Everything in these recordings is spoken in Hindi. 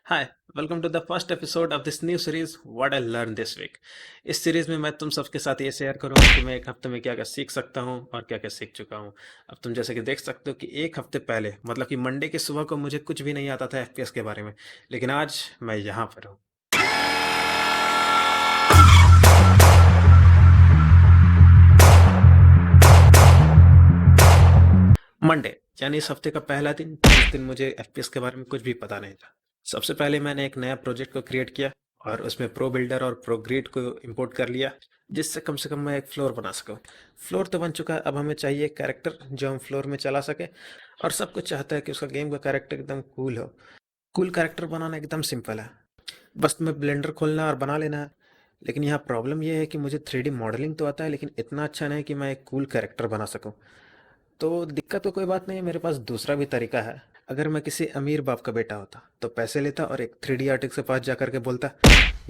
Hi, welcome to the first episode of this new series what I learn this week. इस सीरीज में मैं तुम सबके साथ ये शेयर करूंगा कि मैं एक हफ्ते में क्या क्या सीख सकता हूं और क्या क्या सीख चुका हूं। अब तुम जैसे कि देख सकते हो कि एक हफ्ते पहले मतलब कि मंडे की सुबह को मुझे कुछ भी नहीं आता था एफपीएस के बारे में, लेकिन आज मैं यहाँ पर हूँ। मंडे यानी इस हफ्ते का पहला दिन, जिस दिन मुझे एफपीएस के बारे में कुछ भी पता नहीं था। सबसे पहले मैंने एक नया प्रोजेक्ट को क्रिएट किया और उसमें प्रो बिल्डर और प्रो ग्रिड को इंपोर्ट कर लिया, जिससे कम से कम मैं एक फ्लोर बना सकूं। फ्लोर तो बन चुका है, अब हमें चाहिए एक कैरेक्टर जो हम फ्लोर में चला सके। और सब कुछ चाहता है कि उसका गेम का कैरेक्टर एकदम कूल हो। कूल कैरेक्टर बनाना एकदम सिंपल है, बस तुम्हें ब्लेंडर खोलना और बना लेना है। लेकिन यहाँ प्रॉब्लम यह है कि मुझे 3D मॉडलिंग तो आता है, लेकिन इतना अच्छा नहीं कि मैं एक कूल कैरेक्टर बना सकूं। तो दिक्कत तो कोई बात नहीं है, मेरे पास दूसरा भी तरीका है। अगर मैं किसी अमीर बाप का बेटा होता तो पैसे लेता और एक 3D आर्टिस्ट के पास जा करके बोलता,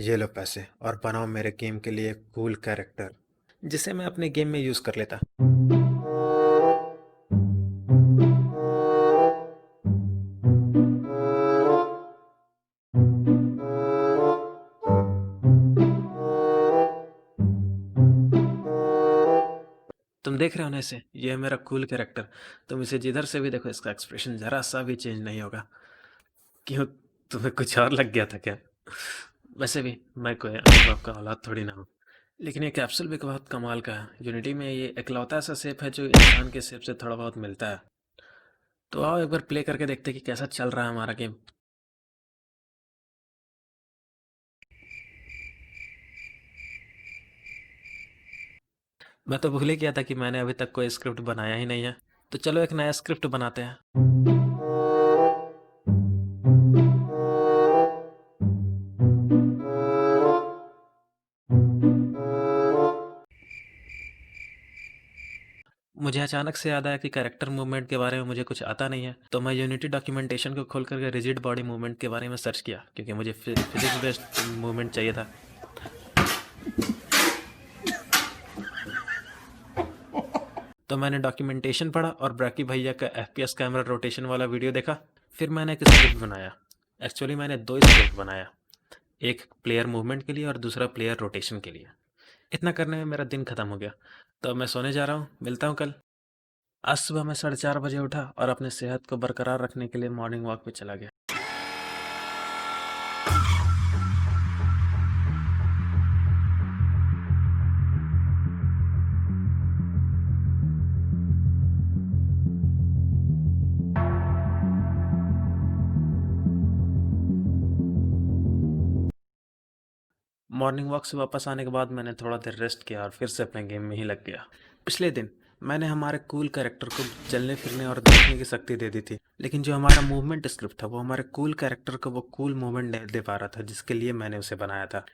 ये लो पैसे और बनाओ मेरे गेम के लिए कूल कैरेक्टर, जिसे मैं अपने गेम में यूज कर लेता। तुम देख रहे हो ना इसे, ये है मेरा कूल कैरेक्टर। तुम इसे जिधर से भी देखो, इसका एक्सप्रेशन जरा सा भी चेंज नहीं होगा। क्यों, तुम्हें कुछ और लग गया था क्या? वैसे भी मैं कोई अमीर बाप का औलाद थोड़ी ना हूँ। लेकिन ये कैप्सूल भी बहुत कमाल का है। यूनिटी में ये इकलौता ऐसा शेप है जो इंसान के शेप से थोड़ा बहुत मिलता है। तो आओ एक बार प्ले करके देखते हैं कि कैसा चल रहा है हमारा गेम। मैं तो भूल ही गया था कि मैंने अभी तक कोई स्क्रिप्ट बनाया ही नहीं है। तो चलो एक नया स्क्रिप्ट बनाते हैं। मुझे अचानक से याद आया कि कैरेक्टर मूवमेंट के बारे में मुझे कुछ आता नहीं है, तो मैं यूनिटी डॉक्यूमेंटेशन को खोल करके रिजिड बॉडी मूवमेंट के बारे में सर्च किया, क्योंकि मुझे फिजिक्स बेस्ड मूवमेंट चाहिए था। तो मैंने डॉक्यूमेंटेशन पढ़ा और ब्रैकी भैया का एफपीएस कैमरा रोटेशन वाला वीडियो देखा। फिर मैंने एक स्क्रिप्ट बनाया। एक्चुअली मैंने दो स्क्रिप्ट बनाया, एक प्लेयर मूवमेंट के लिए और दूसरा प्लेयर रोटेशन के लिए। इतना करने में मेरा दिन खत्म हो गया। तो अब मैं सोने जा रहा हूँ, मिलता हूँ कल। आज सुबह मैं 4:30 बजे उठा और अपने सेहत को बरकरार रखने के लिए मॉर्निंग वॉक पे चला गया। मॉर्निंग वॉक से वापस आने के बाद मैंने थोड़ा देर रेस्ट किया और फिर से अपने गेम में ही लग गया। पिछले दिन मैंने हमारे कूल कैरेक्टर को चलने फिरने और देखने की शक्ति दे दी थी, लेकिन जो हमारा मूवमेंट स्क्रिप्ट था वो हमारे कूल कैरेक्टर को वो कूल मूवमेंट नहीं दे पा रहा था, जिसके लिए मैंने उसे बनाया था।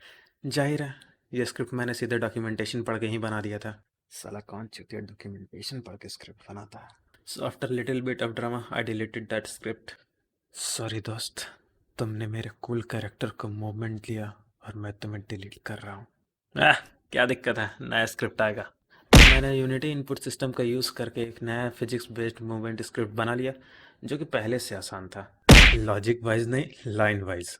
जाहिर है ये स्क्रिप्ट मैंने सीधे डॉक्यूमेंटेशन पढ़ के ही बना दिया था। साला कौन चुतिया डॉक्यूमेंटेशन पढ़ के स्क्रिप्ट बनाता है। So after little bit of drama I deleted that script. Sorry दोस्त, तुमने मेरे कूल कैरेक्टर को मूवमेंट लिया और मैं तुम्हें डिलीट कर रहा हूँ। क्या दिक्कत है, नया स्क्रिप्ट आएगा। तो मैंने यूनिटी इनपुट सिस्टम का यूज़ करके एक नया फिजिक्स बेस्ड मूवमेंट स्क्रिप्ट बना लिया, जो कि पहले से आसान था। लॉजिक वाइज नहीं, लाइन वाइज।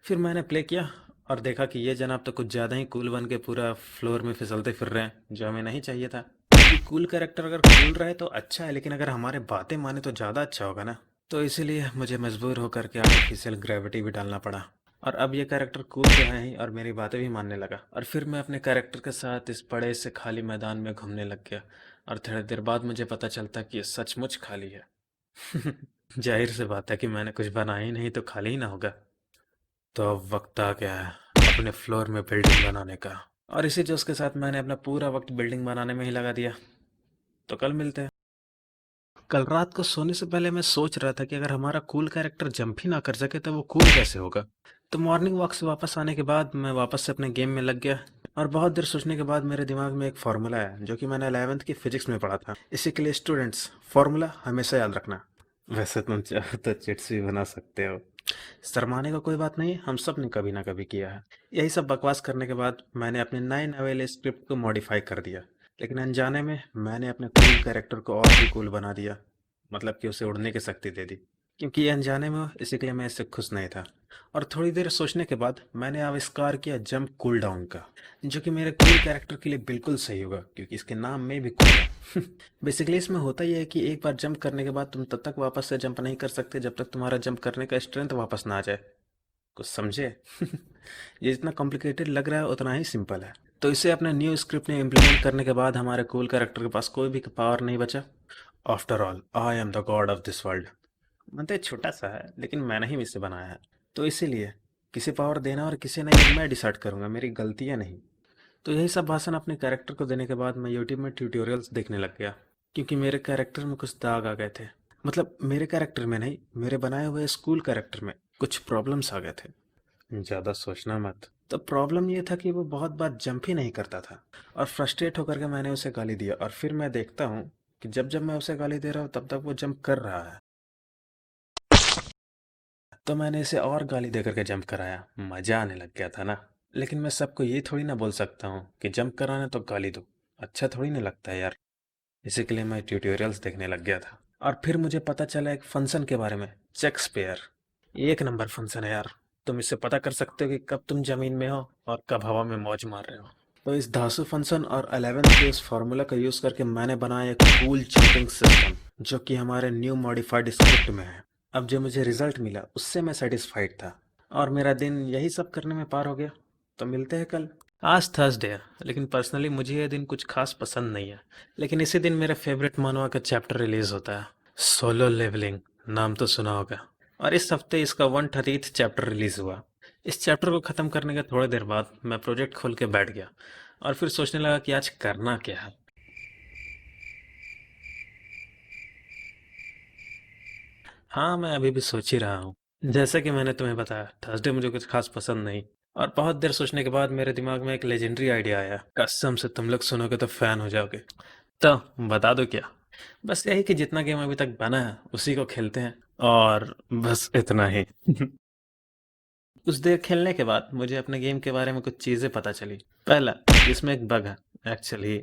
फिर मैंने प्ले किया और देखा कि ये जनाब तो कुछ ज़्यादा ही कूल बन के पूरा फ्लोर में फिसलते फिर रहे हैं, जो हमें नहीं चाहिए था। क्योंकि कूल कैरेक्टर अगर कूल रहे तो अच्छा है, लेकिन अगर हमारे बातें माने तो ज़्यादा अच्छा होगा ना। तो इसीलिए मुझे मजबूर होकर के आर्टिफिशियल ग्रेविटी भी डालना पड़ा। और अब ये कैरेक्टर कूल तो है ही और मेरी बातें भी मानने लगा। और फिर मैं अपने कैरेक्टर के साथ इस बड़े से खाली मैदान में घूमने लग गया। और थोड़ी देर बाद मुझे पता चलता कि ये सचमुच खाली है। जाहिर सी बात है कि मैंने कुछ बनाया ही नहीं तो खाली ही ना होगा। तो अब वक्त आ गया है अपने फ्लोर में बिल्डिंग बनाने का। और इसी जोश के साथ मैंने अपना पूरा वक्त बिल्डिंग बनाने में ही लगा दिया। तो कल मिलते हैं। कल रात को सोने से पहले मैं सोच रहा था कि अगर हमारा कूल कैरेक्टर जंप ही ना कर सके तो वो कूल कैसे होगा। तो मॉर्निंग वॉक से वापस आने के बाद मैं वापस से अपने गेम में लग गया। और बहुत देर सोचने के बाद मेरे दिमाग में एक फार्मूला है जो कि मैंने 11वीं की फिजिक्स में पढ़ा था। इसी के लिए स्टूडेंट्स, फार्मूला हमेशा याद रखना। वैसे तुम चाहो तो चिट्स भी बना सकते हो। शर्माने का कोई बात नहीं है, हम सब ने कभी ना कभी किया है। यही सब बकवास करने के बाद मैंने अपने नए नवेले स्क्रिप्ट को मॉडिफाई कर दिया, लेकिन अनजाने में मैंने अपने कूल कैरेक्टर को और भी कूल बना दिया। मतलब कि उसे उड़ने की शक्ति दे दी। क्योंकि ये अनजाने में हो, इसी के लिए मैं इससे खुश नहीं था। और थोड़ी देर सोचने के बाद मैंने आविष्कार किया जंप कूल डाउन का, जो कि मेरे कूल कैरेक्टर के लिए बिल्कुल सही होगा क्योंकि इसके नाम में भी कूल है। बेसिकली इसमें होता यह है कि एक बार जंप करने के बाद तुम तब तक वापस से जंप नहीं कर सकते जब तक तुम्हारा जंप करने का स्ट्रेंथ वापस ना आ जाए। कुछ समझे? ये जितना कॉम्प्लिकेटेड लग रहा है उतना ही सिंपल है। तो इसे अपने न्यू स्क्रिप्ट में इम्प्लीमेंट करने के बाद हमारे कूल कैरेक्टर के पास कोई भी पावर नहीं बचा। After all I am the God of this world. मतलब ये छोटा सा है लेकिन मैंने ही इसे बनाया है, तो इसीलिए किसे पावर देना और किसे नहीं मैं डिसाइड करूंगा, मेरी गलती है नहीं। तो यही सब भाषण अपने कैरेक्टर को देने के बाद मैं यूट्यूब में ट्यूटोरियल्स देखने लग गया क्योंकि मेरे कैरेक्टर में कुछ दाग आ गए थे। मतलब मेरे कैरेक्टर में नहीं, मेरे बनाए हुए स्कूल कैरेक्टर में कुछ प्रॉब्लम्स आ गए थे। ज़्यादा सोचना मत। तो प्रॉब्लम ये था कि वो बहुत बार जंप ही नहीं करता था और फ्रस्ट्रेट होकर के मैंने उसे गाली दिया और फिर मैं देखता हूँ कि जब जब मैं उसे गाली दे रहा हूँ तब तक वो जंप कर रहा है। तो मैंने इसे और गाली देकर के जंप कराया, मजा आने लग गया था ना। लेकिन मैं सबको ये थोड़ी ना बोल सकता हूँ कि जंप कराना तो गाली दो, अच्छा थोड़ी ना लगता है यार। इसी के लिए मैं ट्यूटोरियल्स देखने लग गया था और फिर मुझे पता चला एक फंक्शन के बारे में, शेक्सपियर। एक नंबर फंक्शन है यार। तुम इससे पता कर सकते हो कि कब तुम जमीन में हो और कब हवा में मौज मार रहे हो। तो इस धासु फंक्शन और 11th के इस फार्मूला का यूज़ करके मैंने बनाया एक कूल जंपिंग सिस्टम जो कि हमारे न्यू मॉडिफाइड स्क्रिप्ट में है। अब जो मुझे रिजल्ट मिला उससे मैं सेटिस्फाइड था और मेरा दिन यही सब करने में पार हो गया। तो मिलते हैं कल। आज थर्सडे है लेकिन पर्सनली मुझे ये दिन कुछ खास पसंद नहीं है। लेकिन इसी दिन मेरा फेवरेट मानवा का चैप्टर रिलीज होता है, सोलो लेवलिंग। नाम तो सुना होगा। और इस हफ्ते इसका 130th चैप्टर रिलीज हुआ। इस चैप्टर को ख़त्म करने के थोड़ी देर बाद मैं प्रोजेक्ट खोल के बैठ गया और फिर सोचने लगा कि आज करना क्या है। हाँ, मैं अभी भी सोच ही रहा हूँ। जैसे कि मैंने तुम्हें बताया, थर्सडे मुझे कुछ खास पसंद नहीं। और बहुत देर सोचने के बाद मेरे दिमाग में एक लेजेंडरी आइडिया आया, कसम से तुम लोग सुनोगे तो फैन हो जाओगे। तो बता दो क्या। बस यही कि जितना गेम अभी तक बना है उसी को खेलते हैं और बस इतना ही। कुछ देर खेलने के बाद मुझे अपने गेम के बारे में कुछ चीज़ें पता चली। पहला, इसमें एक बग है, एक्चुअली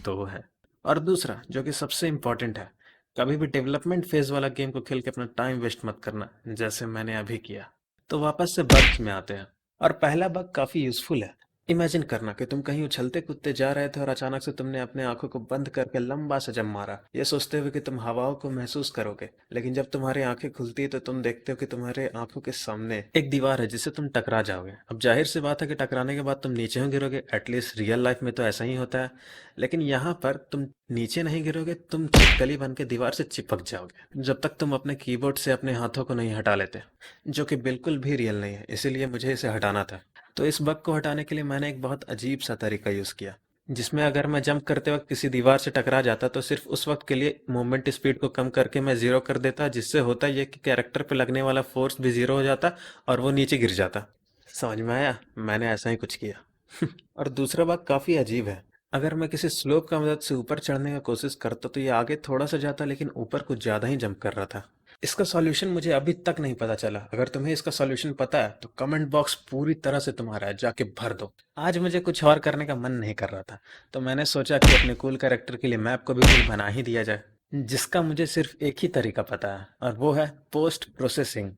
दो है। और दूसरा जो कि सबसे इम्पोर्टेंट है, कभी भी डेवलपमेंट फेज वाला गेम को खेल के अपना टाइम वेस्ट मत करना जैसे मैंने अभी किया। तो वापस से बग्स में आते हैं और पहला बग काफ़ी यूज़फुल है। इमेजिन करना कि तुम कहीं उछलते कूदते जा रहे थे और अचानक से तुमने अपने आंखों को बंद करके लंबा सा जंप मारा, ये सोचते हुए कि तुम हवाओं को महसूस करोगे। लेकिन जब तुम्हारी आंखें खुलती है तो तुम देखते हो कि तुम्हारे आंखों के सामने एक दीवार है जिससे तुम टकरा जाओगे। अब जाहिर सी बात है कि टकराने के बाद तुम नीचे ही गिरोगे, एटलीस्ट रियल लाइफ में तो ऐसा ही होता है। लेकिन यहाँ पर तुम नीचे नहीं गिरोगे, तुम छिपकली बन के दीवार से चिपक जाओगे जब तक तुम अपने कीबोर्ड से अपने हाथों को नहीं हटा लेते, जो कि बिल्कुल भी रियल नहीं है। इसीलिए मुझे इसे हटाना था। तो इस बग को हटाने के लिए मैंने एक बहुत अजीब सा तरीका यूज़ किया, जिसमें अगर मैं जंप करते वक्त किसी दीवार से टकरा जाता तो सिर्फ उस वक्त के लिए मूवमेंट स्पीड को कम करके मैं ज़ीरो कर देता, जिससे होता ये कि कैरेक्टर पे लगने वाला फोर्स भी ज़ीरो हो जाता और वो नीचे गिर जाता। समझ में आया? मैंने ऐसा ही कुछ किया। और दूसरा बात काफ़ी अजीब है। अगर मैं किसी स्लोप का मदद से ऊपर चढ़ने का कोशिश करता तो ये आगे थोड़ा सा जाता लेकिन ऊपर कुछ ज़्यादा ही जंप कर रहा था। इसका सॉल्यूशन मुझे अभी तक नहीं पता चला। अगर तुम्हें इसका सॉल्यूशन पता है तो कमेंट बॉक्स पूरी तरह से तुम्हारा है, जाके भर दो। आज मुझे कुछ और करने का मन नहीं कर रहा था तो मैंने सोचा कि अपने कूल कैरेक्टर के लिए मैप को भी कुछ बना ही दिया जाए, जिसका मुझे सिर्फ एक ही तरीका पता है और वो है पोस्ट प्रोसेसिंग।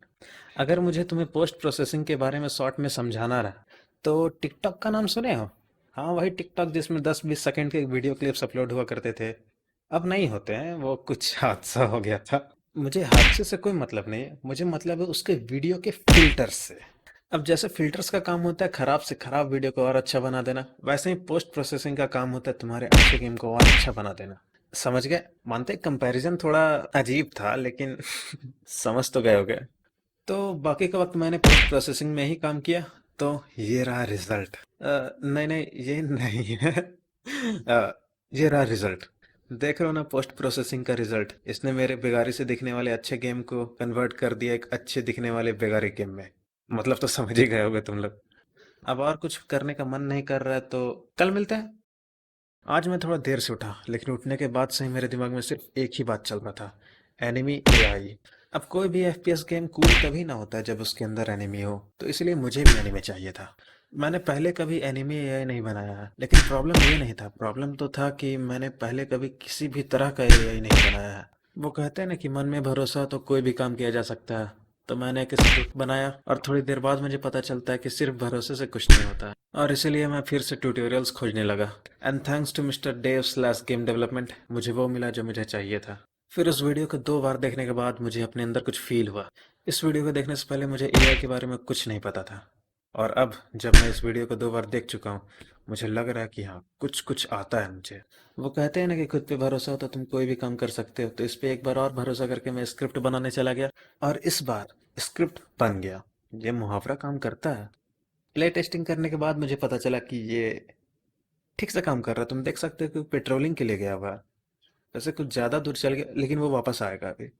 अगर मुझे तुम्हें पोस्ट प्रोसेसिंग के बारे में शॉर्ट में समझाना रहा तो टिकटॉक का नाम सुने हो? हाँ, वही टिकटॉक जिसमें 10-20 सेकंड के वीडियो क्लिप्स अपलोड हुआ करते थे। अब नहीं होते हैं, वो कुछ हादसा हो गया था। मुझे हादसे से कोई मतलब नहीं है, मुझे मतलब है उसके वीडियो के फिल्टर्स से। अब जैसे फिल्टर्स का काम होता है खराब से खराब वीडियो को और अच्छा बना देना, वैसे ही पोस्ट प्रोसेसिंग का काम होता है तुम्हारे अच्छे गेम को और अच्छा बना देना। समझ गए? मानते कंपैरिजन थोड़ा अजीब था लेकिन समझ तो गए होगे। तो बाकी का वक्त मैंने पोस्ट प्रोसेसिंग में ही काम किया। तो ये रहा रिजल्ट। नहीं नहीं, ये नहीं है। ये रहा रिजल्ट। देख रहे हो ना पोस्ट प्रोसेसिंग का रिजल्ट। इसने मेरे बेगारी से दिखने वाले अच्छे गेम को कन्वर्ट कर दिया एक अच्छे दिखने वाले बेगारी गेम में। मतलब तो समझ ही गए होगे तुम लोग। अब और कुछ करने का मन नहीं कर रहा है तो कल मिलते हैं। आज मैं थोड़ा देर से उठा लेकिन उठने के बाद से ही मेरे दिमाग में सिर्फ एक ही बात चल रहा था, एनिमी एआई। अब कोई भी एफपीएस गेम कूल तभी ना होता है जब उसके अंदर एनिमी हो, तो इसलिए मुझे भी एनिमे चाहिए था। मैंने पहले कभी एनिमे एआई नहीं बनाया है लेकिन प्रॉब्लम ये नहीं था, प्रॉब्लम तो था कि मैंने पहले कभी किसी भी तरह का एआई नहीं बनाया है। वो कहते हैं ना कि मन में भरोसा हो तो कोई भी काम किया जा सकता है। तो मैंने एक स्क्रिप्ट बनाया और थोड़ी देर बाद मुझे पता चलता है कि सिर्फ भरोसे से कुछ नहीं होता है, और इसीलिए मैं फिर से ट्यूटोरियल्स खोजने लगा। And thanks to Mister Dave slash game development मुझे वो मिला जो मुझे चाहिए था। फिर उस वीडियो को 2 बार देखने के बाद मुझे अपने अंदर कुछ फील हुआ। इस वीडियो को देखने से पहले मुझे एआई के बारे में कुछ नहीं पता था, और अब जब मैं इस वीडियो को 2 बार देख चुका हूँ, मुझे लग रहा है कि हाँ, कुछ कुछ आता है मुझे। वो कहते हैं ना कि खुद पे भरोसा हो तो तुम कोई भी काम कर सकते हो, तो इस पे एक बार और भरोसा करके मैं स्क्रिप्ट बनाने चला गया, और इस बार स्क्रिप्ट बन गया। ये मुहावरा काम करता है। प्ले टेस्टिंग करने के बाद मुझे पता चला कि ये ठीक से काम कर रहा है। तुम देख सकते हो कि पेट्रोलिंग के लिए गया हुआ है। वैसे कुछ ज़्यादा दूर चल गया, लेकिन वो वापस आएगा अभी।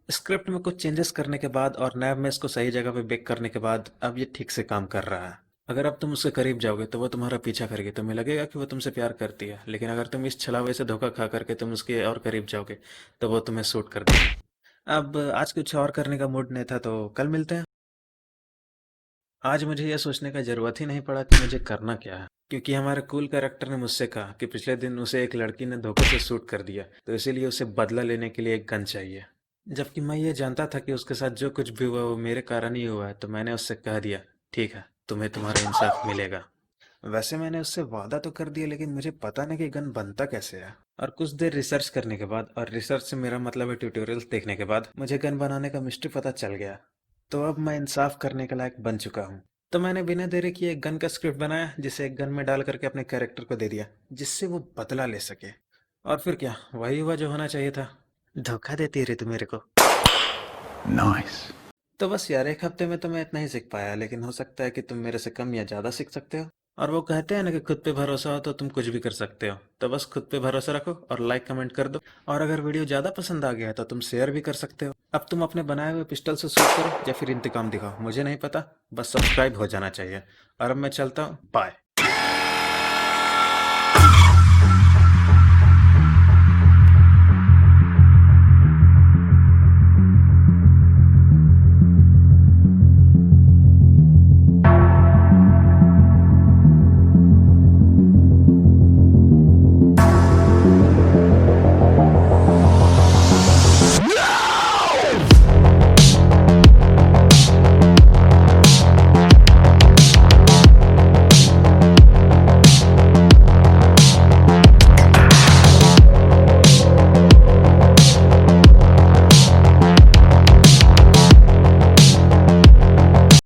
स्क्रिप्ट में कुछ चेंजेस करने के बाद और नैब में इसको सही जगह पे बेक करने के बाद अब ये ठीक से काम कर रहा है। अगर अब तुम उसके करीब जाओगे तो वो तुम्हारा पीछा करेगी, तुम्हें लगेगा कि वो तुमसे प्यार करती है, लेकिन अगर तुम इस छलावे से धोखा खा करके तुम उसके और करीब जाओगे तो वो तुम्हें सूट कर देगी। अब आज कुछ और करने का मूड नहीं था, तो कल मिलते हैं। आज मुझे यह सोचने का जरूरत ही नहीं पड़ा कि मुझे करना क्या है, क्योंकि हमारे कूल कैरेक्टर ने मुझसे कहा कि पिछले दिन उसे एक लड़की ने धोखे से शूट कर दिया, तो इसीलिए उसे बदला लेने के लिए एक गन चाहिए। जबकि मैं ये जानता था कि उसके साथ जो कुछ भी हुआ वो मेरे कारण ही हुआ है, तो मैंने उससे कह दिया, ठीक है, तुम्हें तुम्हारा इंसाफ मिलेगा। वैसे मैंने उससे वादा तो कर दिया, लेकिन मुझे पता नहीं कि गन बनता कैसे है। और कुछ देर रिसर्च करने के बाद, और रिसर्च से मेरा मतलब है ट्यूटोरियल्स देखने के बाद, मुझे गन बनाने का मिस्ट्री पता चल गया। तो अब मैं इंसाफ करने के लायक बन चुका हूँ। तो मैंने बिना देरी किए एक गन का स्क्रिप्ट बनाया, जिसे एक गन में डाल करके अपने कैरेक्टर को दे दिया, जिससे वो बदला ले सके। और फिर क्या, वही हुआ जो होना चाहिए था। धोखा देती रही तू मेरे को। नाइस। तो बस यार, एक हफ्ते में तो मैं इतना ही सीख पाया, लेकिन हो सकता है कि तुम मेरे से कम या ज्यादा सीख सकते हो। और वो कहते हैं ना कि खुद पे भरोसा हो तो तुम कुछ भी कर सकते हो, तो बस खुद पे भरोसा रखो और लाइक कमेंट कर दो। और अगर वीडियो ज्यादा पसंद आ गया है तो तुम शेयर भी कर सकते हो। अब तुम अपने बनाए हुए पिस्टल से शूट करो या फिर इंतकाम दिखाओ, मुझे नहीं पता, बस सब्सक्राइब हो जाना चाहिए। और अब मैं चलता हूँ, बाय।